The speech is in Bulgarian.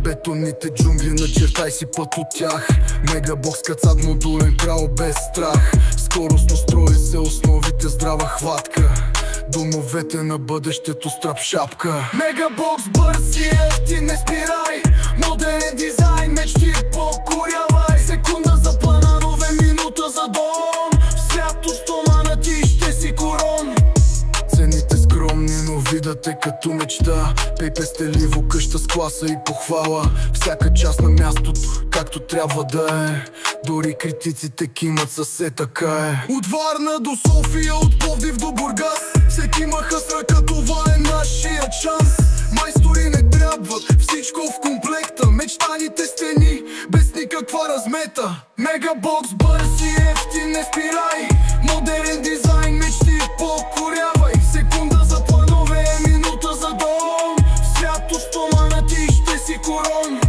Бетонните джунгли, начертай си път от тях. Мегабокс, кацат, модулен крал без страх. Скоростно строи се основите, здрава хватка. Домовете на бъдещето с трап шапка. Мегабокс, бърз и ефтин, не спирай. Модерен дизайн, мечти покорявай. Секунда за планове, минута за дом. В свято стомана ти ще си корон. Цените скромни, но видът е като мечта. Пей пестеливо, къща с класа и похвала. Всяка част на мястото, както трябва да е. Дори критиците кимат със така е. От Варна до София, от Пловдив до Бургас. Всеки маха с ръка, това е нашия шанс. Майстори не трябват, всичко в комплекта. Мечтаните стени, без никаква размета. Мегабокс, бърз и ефтин, не спирай. Модерен дизайн, мечти покорявай. Секунда за планове, минута за дом. В свято стомана ти ще си корон.